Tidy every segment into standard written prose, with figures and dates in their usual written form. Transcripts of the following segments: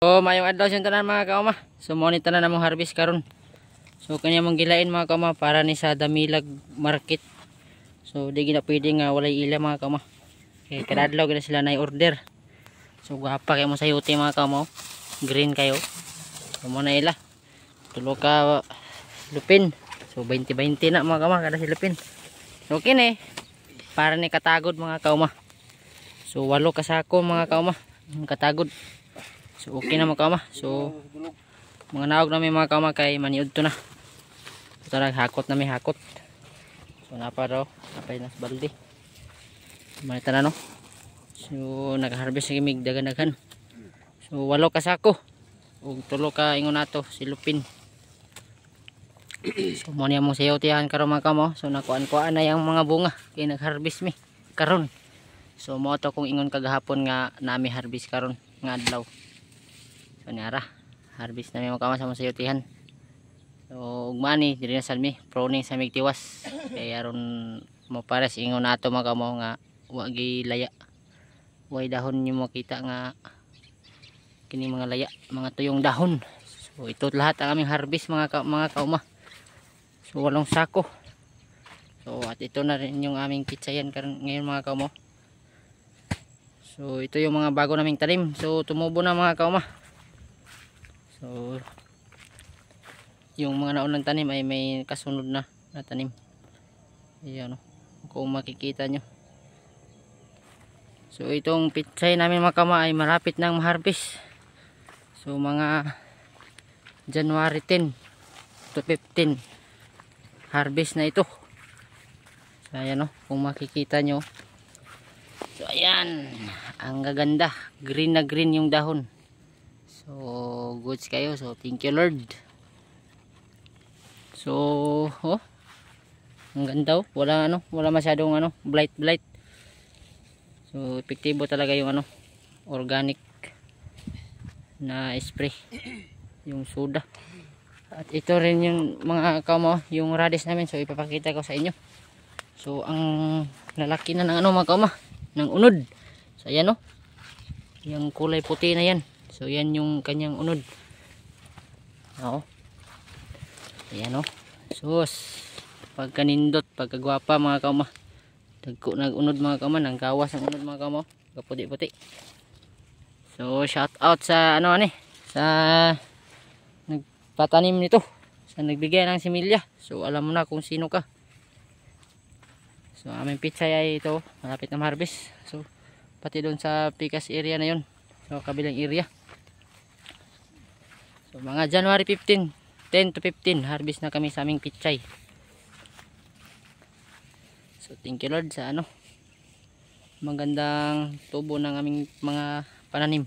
So mayong adlaw sa tanan mga kauma. So mo ni tanan namong harvest karon. So kanya mong gilain mga kauma para ni sa Damilag Market. So di gina pwede nga walay ila mga kauma. Kay kada adlaw gina sila na order. So gapa kay mo sayote mga kauma. Green kayo. So mo na ila. Tulo ka lupin. So 20-20 na mga kauma kada silupin. So kini para ni katagod mga kauma. So 8 ka sako mga kauma. Katagod. So okay na mga kauma. So mga naog namin mga kauma kay maniud to na. So naghakot na may hakot. So napa daw, napay nas balde. Manita na no. So nag-harvest sa gimig dagan-dagan. So 8 ka sako. Ug 3 ka ingon nato silupin. So mo niya mong sayotihan karon mga kauma. So nakuan-kuan na yang mga bunga kay nag-harvest mi karon. So mo to kung ingon kagahapon nga nami harvest karon nga adlaw. So niara harvest na mga kauma sa mga sayotihan. So ugmani diri na salmi pruning sa migtiwas kay aron mo pares ingon nato mga kauma nga wa gi laya. Way dahon niyo makita nga kini mga laya, mga tuyong dahon. So ito lahat ang aming harvest mga kauma. So 8 sako. So at ito na rin yung aming pitsayan karon ngayon mga kauma. So ito yung mga bago naming tanim. So tumubo na mga kauma. So yung mga naunang tanim ay may kasunod na tanim. Ayan o. Kung makikita nyo. So itong pitsay namin mga kauma ay malapit nang ma-harvest. So mga January 10 to 15 harvest na ito. So ayan o. Kung makikita nyo. So ayan. Ang gaganda. Green na green yung dahon. So goods kayo. So thank you Lord. So oh. Ang ganda oh. Wala masyadong blight. So epektibo talaga yung organic na spray. Yung soda. At ito rin yung mga kauma, yung radish namin. So ipapakita ko sa inyo. So ang lalaki na ng mga kauma, ng unod. So ayan oh. Yung kulay puti na yan. So yan yung kanyang unod. Oo. Ayan o. Sus. Pagkanindot, pagkagwapa mga kauma. Dagko nag-unod mga kauma. Nang gawas ang unod mga kauma. Kaputi-puti. So shout out sa sa nagpatanim nito. Sa nagbigay ng similya. So alam mo na kung sino ka. So aming pitsay ay ito. Malapit na harvest. So pati doon sa Picas area na yun. So kabilang area. So mga January 15, 10 to 15 harvest na kami sa aming pitsay. So thank you Lord sa magandang tubo ng aming mga pananim.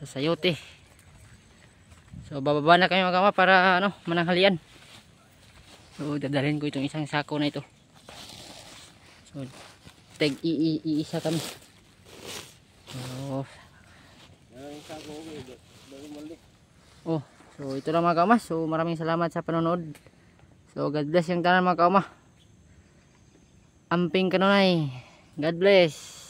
Sa sayote. So bababa na kami mga kauma para mananghalian. So dadalhin ko itong isang sako na ito. So iisa kami. Oh, so ito lang mga kauma. So maraming salamat sa panonood. So God bless yung tanan mga kauma. Amping kanunay. God bless.